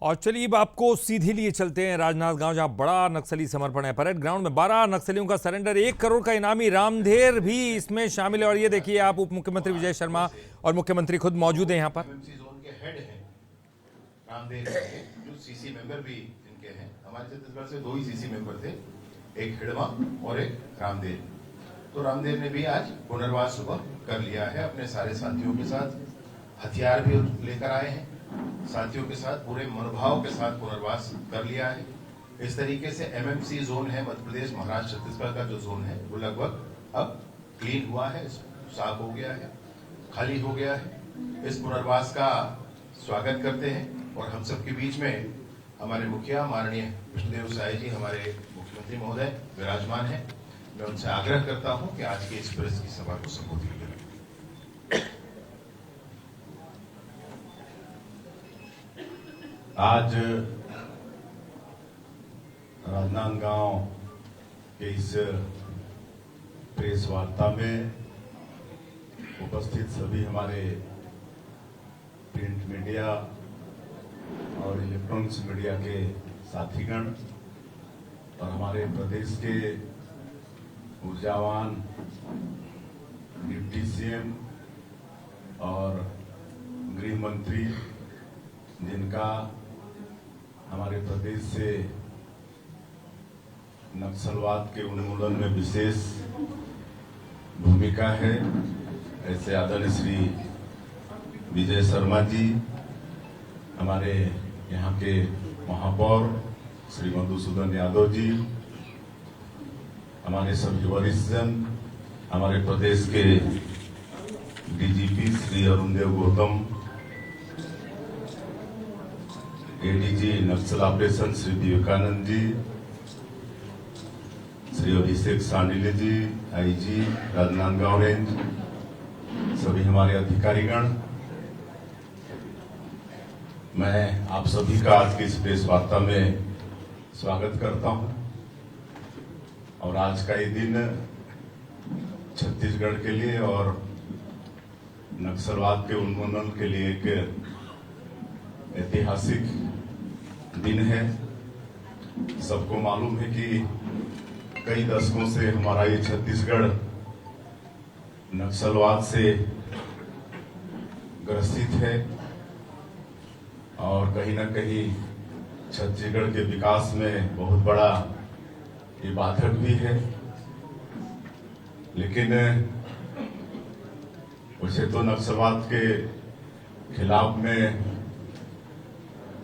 और चलिए अब आपको सीधे लिए चलते हैं राजनांदगांव, जहां बड़ा नक्सली समर्पण है। परेड ग्राउंड में 12 नक्सलियों का सरेंडर, 1 करोड़ का इनामी रामधेर भी इसमें शामिल है। और ये देखिए आप, उप मुख्यमंत्री विजय शर्मा और मुख्यमंत्री खुद मौजूद हैं यहाँ पर। एमएमसी जोन के हेड हैं रामधेर के, जो सीसी मेंबर भी इनके हैं। हमारे छत्तीसगढ़ से 2 ही सीसी मेंबर थे, एक हिडमा और एक रामधेर। तो रामधेर ने भी आज पुनर्वास सुबह कर लिया है अपने सारे साथियों के साथ। हथियार भी लेकर आए हैं, साथियों के साथ पूरे मनोभाव के साथ पुनर्वास कर लिया है। इस तरीके से एमएमसी जोन है, मध्य प्रदेश महाराष्ट्र छत्तीसगढ़ का जो जोन है वो लगभग अब क्लीन हुआ है, साफ हो गया है, खाली हो गया है। इस पुनर्वास का स्वागत करते हैं और हम सबके बीच में हमारे मुखिया माननीय विष्णुदेव साय जी, हमारे मुख्यमंत्री महोदय विराजमान हैं। मैं उनसे आग्रह करता हूं कि आज की इस प्रेस की सभा को संबोधित करें। आज राजनांदगांव के इस प्रेस वार्ता में उपस्थित सभी हमारे प्रिंट मीडिया और इलेक्ट्रॉनिक्स मीडिया के साथीगण और हमारे प्रदेश के ऊर्जावान डिप्टी सीएम और गृह मंत्री, जिनका हमारे प्रदेश से नक्सलवाद के उन्मूलन में विशेष भूमिका है, ऐसे आदरणीय श्री विजय शर्मा जी, हमारे यहाँ के महापौर श्री मधुसूदन यादव जी, हमारे सभी वरिष्ठ जन, हमारे प्रदेश के डीजीपी श्री अरुणदेव गौतम, एडीजी नक्सल ऑपरेशन श्री विवेकानंद जी, श्री अभिषेक सांडिले जी, आईजी राजनांदगांव रेंज, सभी हमारे अधिकारीगण, मैं आप सभी का आज की इस प्रेस वार्ता में स्वागत करता हूं। और आज का ये दिन छत्तीसगढ़ के लिए और नक्सलवाद के उन्मूलन के लिए एक ऐतिहासिक दिन है। सबको मालूम है कि कई दशकों से हमारा ये छत्तीसगढ़ नक्सलवाद से ग्रसित है और कहीं न कहीं छत्तीसगढ़ के विकास में बहुत बड़ा ये बाधक भी है। लेकिन वैसे तो नक्सलवाद के खिलाफ में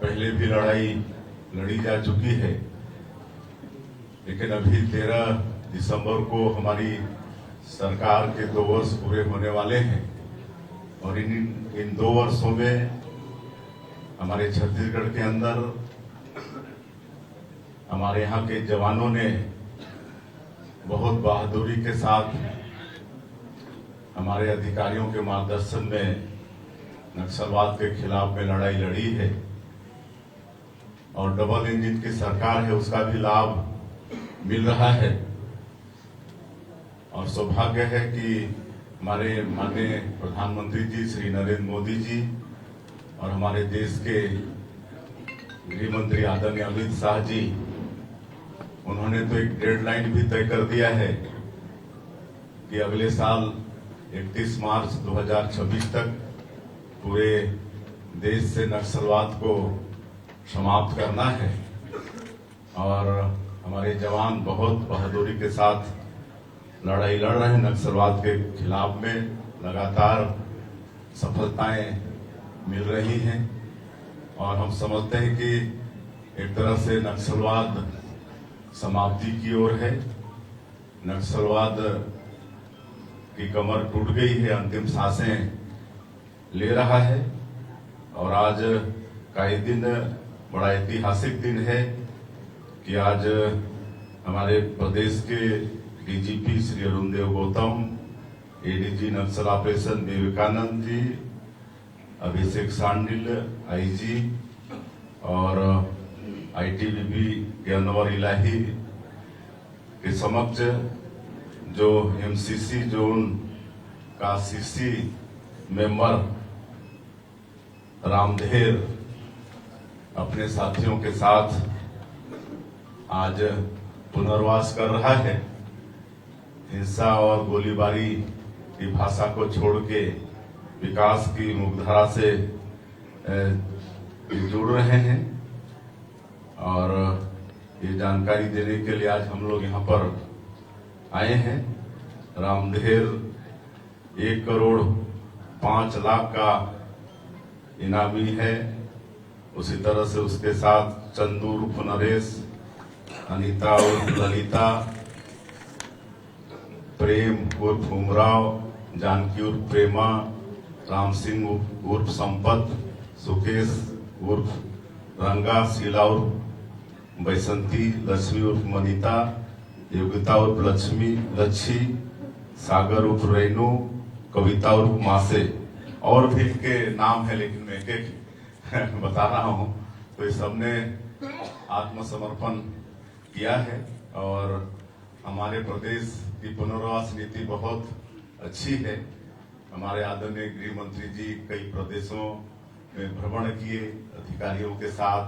पहले भी लड़ाई लड़ी जा चुकी है, लेकिन अभी 13 दिसंबर को हमारी सरकार के 2 वर्ष पूरे होने वाले हैं और इन 2 वर्षों में हमारे छत्तीसगढ़ के अंदर हमारे यहाँ के जवानों ने बहुत बहादुरी के साथ हमारे अधिकारियों के मार्गदर्शन में नक्सलवाद के खिलाफ में लड़ाई लड़ी है। और डबल इंजन की सरकार है, उसका भी लाभ मिल रहा है। और सौभाग्य है कि हमारे माननीय प्रधानमंत्री जी श्री नरेंद्र मोदी जी और हमारे देश के गृह मंत्री आदरणीय अमित शाह जी, उन्होंने तो एक डेडलाइन भी तय कर दिया है कि अगले साल 31 मार्च 2026 तक पूरे देश से नक्सलवाद को समाप्त करना है। और हमारे जवान बहुत बहादुरी के साथ लड़ाई लड़ रहे हैं नक्सलवाद के खिलाफ में, लगातार सफलताएं मिल रही हैं। और हम समझते हैं कि एक तरह से नक्सलवाद समाप्ति की ओर है, नक्सलवाद की कमर टूट गई है, अंतिम सांसें ले रहा है। और आज का ये दिन बड़ा ऐतिहासिक दिन है कि आज हमारे प्रदेश के डीजीपी श्री अरुणदेव गौतम, एडीजी नक्सल ऑपरेशन विवेकानंद जी, अभिषेक सांडिल आईजी और आईटीबीपी के अनवर इलाही के समक्ष जो एमसीसी जोन का सीसी मेंबर रामधेर अपने साथियों के साथ आज पुनर्वास कर रहा है। हिंसा और गोलीबारी की भाषा को छोड़ के विकास की मुखधारा से जुड़ रहे हैं और ये जानकारी देने के लिए आज हम लोग यहाँ पर आए हैं। रामदेर 1,05,00,000 का इनामी है। उसी तरह से उसके साथ चंदू उर्फ नरेश, अनीता उर्फ ललिता, प्रेम उर्फ उमराव, जानकी उर्फ प्रेमा, राम सिंह उर्फ संपत, सुकेश उर्फ रंगा, शीला उर्फ बैसंती, लक्ष्मी उर्फ मनीता, योगिता उर्फ लच्छी, सागर उर्फ रेनू, कविता उर्फ मासे। और भी इनके नाम है लेकिन मैं एक एक बता रहा हूं। तो ये सबने आत्मसमर्पण किया है और हमारे प्रदेश की पुनर्वास नीति बहुत अच्छी है। हमारे आदरणीय गृह मंत्री जी कई प्रदेशों में भ्रमण किए अधिकारियों के साथ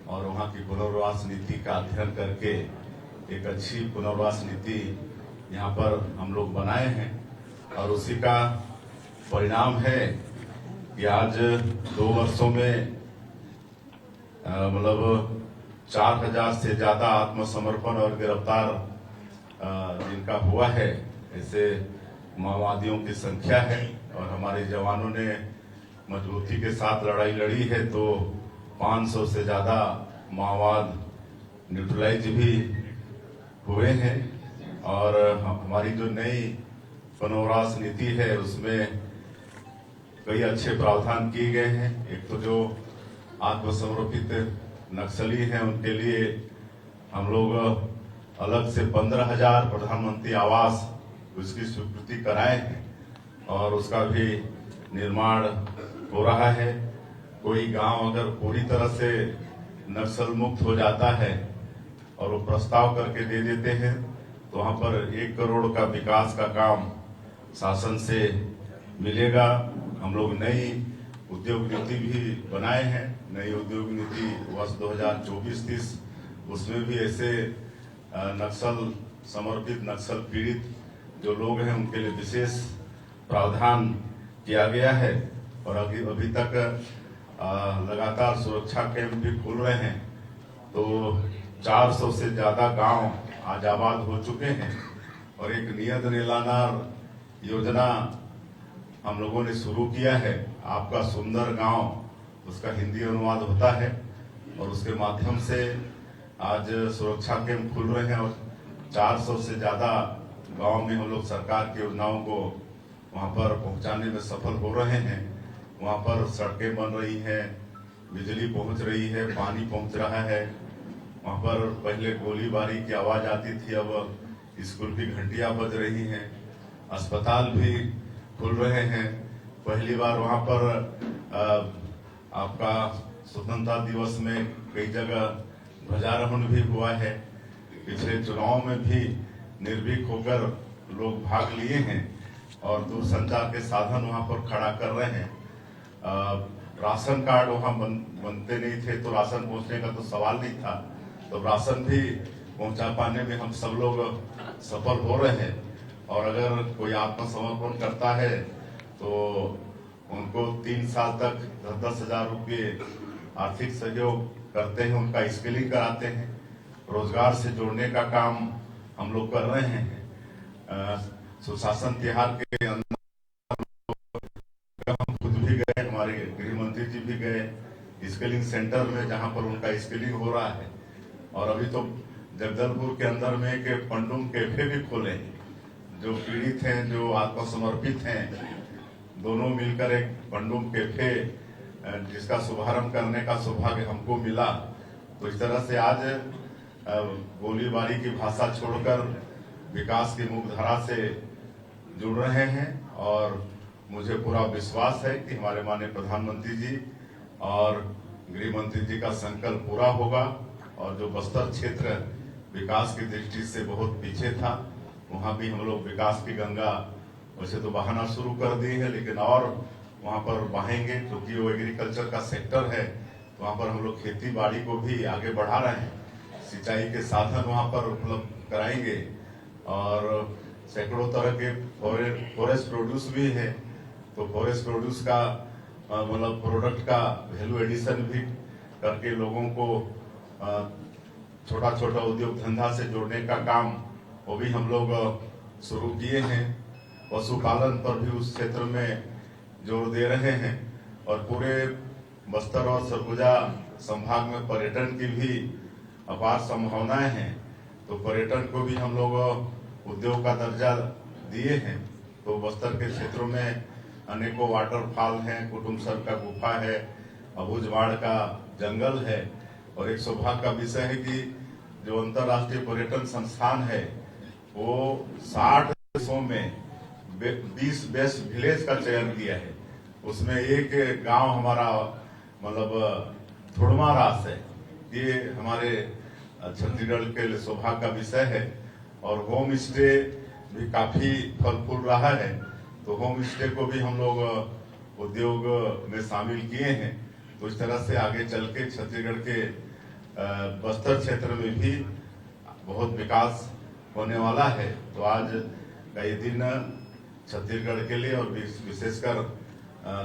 और वहां की पुनर्वास नीति का अध्ययन करके एक अच्छी पुनर्वास नीति यहाँ पर हम लोग बनाए हैं और उसी का परिणाम है कि आज 2 वर्षों में मतलब 4,000 से ज्यादा आत्मसमर्पण और गिरफ्तार जिनका हुआ है, ऐसे माओवादियों की संख्या है और हमारे जवानों ने मजबूती के साथ लड़ाई लड़ी है। तो 500 से ज्यादा माओवाद न्यूट्रलाइज भी हुए हैं और हमारी जो नई पुनर्वास नीति है उसमें कई अच्छे प्रावधान किए गए हैं। एक तो जो आत्मसमर्पित नक्सली हैं उनके लिए हम लोग अलग से 15,000 प्रधानमंत्री आवास उसकी स्वीकृति कराए हैं और उसका भी निर्माण हो रहा है। कोई गांव अगर पूरी तरह से नक्सल मुक्त हो जाता है और वो प्रस्ताव करके दे देते हैं तो वहां पर 1 करोड़ का विकास का काम शासन से मिलेगा। हम लोग नई उद्योग नीति भी बनाए हैं। नई उद्योग नीति वर्ष 2024-30 उसमें भी ऐसे नक्सल समर्पित, नक्सल पीड़ित जो लोग हैं उनके लिए विशेष प्रावधान किया गया है और अभी तक लगातार सुरक्षा कैंप भी खुल रहे हैं। तो 400 से ज्यादा गांव आज आबाद हो चुके हैं और एक नियत नीलानार योजना हम लोगों ने शुरू किया है। आपका सुंदर गांव उसका हिंदी अनुवाद होता है और उसके माध्यम से आज सुरक्षा कैंप खुल रहे हैं और 400 से ज्यादा गांव में हम लोग सरकार की योजनाओं को वहां पर पहुंचाने में सफल हो रहे हैं। वहां पर सड़कें बन रही हैं, बिजली पहुंच रही है, पानी पहुंच रहा है। वहां पर पहले गोलीबारी की आवाज आती थी, अब स्कूल की घंटियां बज रही हैं, अस्पताल भी खुल रहे हैं। पहली बार वहां पर आपका स्वतंत्रता दिवस में कई जगह ध्वजारोहण भी हुआ है। पिछले चुनाव में भी निर्भीक होकर लोग भाग लिए हैं और दूरसंचार के साधन वहां पर खड़ा कर रहे हैं। राशन कार्ड वहां बनते नहीं थे तो राशन पहुंचने का तो सवाल नहीं था, तो राशन भी पहुंचा पाने में हम सब लोग सफल हो रहे हैं। और अगर कोई आत्मसमर्पण करता है तो उनको 3 साल तक 10,000 रुपये आर्थिक सहयोग करते हैं, उनका स्किलिंग कराते हैं, रोजगार से जोड़ने का काम हम लोग कर रहे हैं। सुशासन तिहार के अंदर हम खुद भी गए, हमारे गृह मंत्री जी भी गए स्किलिंग सेंटर में जहां पर उनका स्किलिंग हो रहा है। और अभी तो जगदलपुर के अंदर में एक पंडुम कैफे भी खोले हैं। जो पीड़ित हैं, जो आत्मसमर्पित हैं, दोनों मिलकर एक पंडुम कैफे जिसका शुभारंभ करने का सौभाग्य हमको मिला। तो इस तरह से आज गोलीबारी की भाषा छोड़कर विकास की मुखधारा से जुड़ रहे हैं और मुझे पूरा विश्वास है कि हमारे माननीय प्रधानमंत्री जी और गृह मंत्री जी का संकल्प पूरा होगा। और जो बस्तर क्षेत्र विकास की दृष्टि से बहुत पीछे था, वहां भी हम लोग विकास की गंगा वैसे तो बहाना शुरू कर दी है, लेकिन और वहां पर बहाएंगे क्योंकि वो एग्रीकल्चर का सेक्टर है। वहाँ पर हम लोग खेती बाड़ी को भी आगे बढ़ा रहे हैं, सिंचाई के साधन वहाँ पर उपलब्ध कराएंगे और सैकड़ों तरह के फॉरेस्ट प्रोड्यूस भी है। तो फॉरेस्ट प्रोड्यूस का मतलब प्रोडक्ट का वैल्यू एडिशन भी करके लोगों को छोटा छोटा उद्योग धंधा से जोड़ने का काम वो भी हम लोग शुरू किए हैं। पशुपालन पर भी उस क्षेत्र में जोर दे रहे हैं और पूरे बस्तर और सरगुजा संभाग में पर्यटन की भी अपार संभावनाएं हैं। तो पर्यटन को भी हम लोग उद्योग का दर्जा दिए हैं। तो बस्तर के क्षेत्रों में अनेकों वाटरफॉल हैं, कुटुमसर का गुफा है, अबूझमाड़ का जंगल है और एक सौभाग्य का विषय है कि जो अंतर्राष्ट्रीय पर्यटन संस्थान है वो 60 देशों में 20 बेस्ट विलेज का चयन किया है। उसमें एक गांव हमारा मतलब थुड़मा रास है। ये हमारे छत्तीसगढ़ के लिए सौभाग्य का विषय है और होम स्टे भी काफी फल फूल रहा है। तो होम स्टे को भी हम लोग उद्योग में शामिल किए हैं। तो इस तरह से आगे चल के छत्तीसगढ़ के बस्तर क्षेत्र में भी बहुत विकास होने वाला है। तो आज का ये दिन छत्तीसगढ़ के लिए और विशेषकर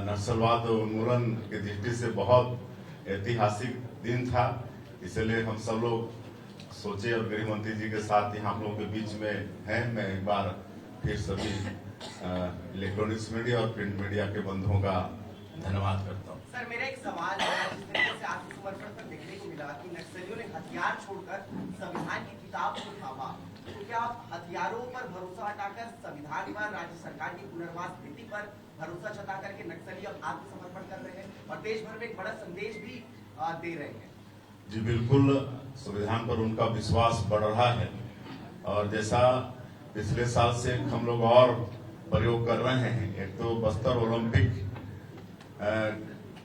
नक्सलवाद उन्मूलन की दृष्टि से बहुत ऐतिहासिक दिन था। इसलिए हम सब लोग सोचे और गृह मंत्री जी के साथ यहाँ हम लोगों के बीच में हैं। मैं एक बार फिर सभी इलेक्ट्रॉनिक्स मीडिया और प्रिंट मीडिया के बंधुओं का धन्यवाद करता हूँ। सर, मेरा एक सवाल है। जिस तरीके से आत्मसमर्पण पर देखने को मिला कि नक्सलियों ने हथियार छोड़कर संविधान की किताब को थामा, तो क्या आप हथियारों पर भरोसा हटाकर संविधान पर, राज्य सरकार की पुनर्वास नीति पर भरोसा जता करके नक्सली अब आत्मसमर्पण कर रहे हैं और देश भर में एक बड़ा संदेश भी दे रहे हैं? जी बिल्कुल, संविधान पर उनका विश्वास बढ़ रहा है और जैसा पिछले साल से हम लोग और प्रयोग कर रहे हैं। एक तो बस्तर ओलंपिक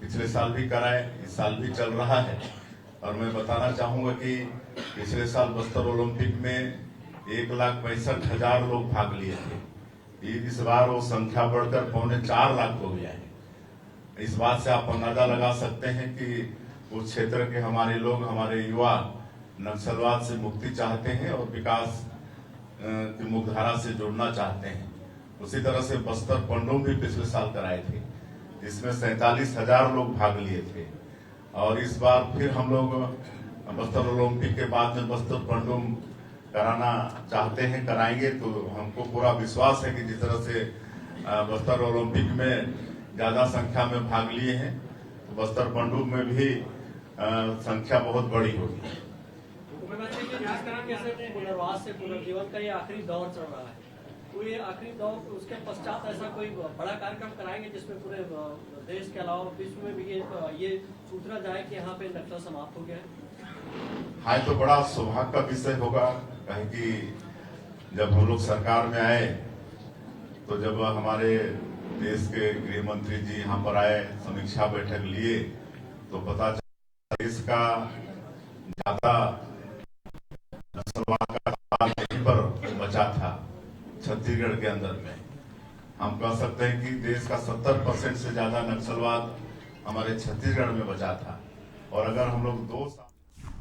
पिछले साल भी कराए, इस साल भी चल रहा है और मैं बताना चाहूंगा कि पिछले साल बस्तर ओलंपिक में 1,65,000 लोग भाग लिए थे। इस बार वो संख्या बढ़कर 4.25 लाख हो गया है। इस बात से आप अंदाजा लगा सकते हैं कि उस क्षेत्र के हमारे लोग, हमारे युवा नक्सलवाद से मुक्ति चाहते हैं और विकास की मुख्यधारा से जुड़ना चाहते हैं। उसी तरह से बस्तर पंडुम भी पिछले साल कराए थे, जिसमें 47,000 लोग भाग लिए थे और इस बार फिर हम लोग बस्तर ओलंपिक के बाद में बस्तर पंडुम कराना चाहते हैं, कराएंगे। तो हमको पूरा विश्वास है कि जिस तरह से बस्तर ओलंपिक में ज्यादा संख्या में भाग लिए हैं तो बस्तर पंडुम में भी संख्या बहुत बड़ी होगी। पुनर्वास से पुनर्जीवन का ये आखिरी दौर चल रहा है, तो ये आखिरी दौर, उसके पश्चात ऐसा कोई बड़ा कार्यक्रम कराएंगे जिसमें पूरे देश के अलावा विश्व में भी ये सूचना जाए कि यहाँ पे नक्सल समाप्त हो गया है? हाँ, तो बड़ा सौभाग्य का विषय होगा। कहें कि जब हम लोग सरकार में आए तो जब हमारे देश के गृह मंत्री जी यहाँ पर आए, समीक्षा बैठक लिए, तो पता चला देश का ज्यादा नक्सलवाद का सवाल यहीं पर बचा था छत्तीसगढ़ के अंदर में। हम कह सकते हैं कि देश का 70% से ज्यादा नक्सलवाद हमारे छत्तीसगढ़ में बचा था। और अगर हम लोग 2 साल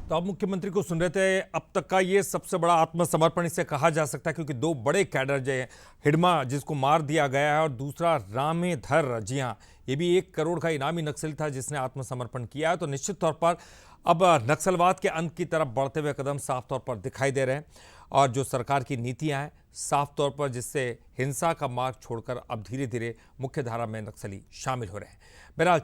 तो अब मुख्यमंत्री को सुन रहे थे, अब तक का ये सबसे बड़ा आत्मसमर्पण इसे कहा जा सकता है, क्योंकि 2 बड़े कैडर जो है, हिडमा जिसको मार दिया गया है और दूसरा रामेधर, जी हाँ, ये भी 1 करोड़ का इनामी नक्सली था जिसने आत्मसमर्पण किया है। तो निश्चित तौर पर अब नक्सलवाद के अंत की तरफ बढ़ते हुए कदम साफ तौर पर दिखाई दे रहे हैं और जो सरकार की नीतियां हैं साफ तौर पर, जिससे हिंसा का मार्ग छोड़कर अब धीरे धीरे मुख्य धारा में नक्सली शामिल हो रहे हैं। बहरहाल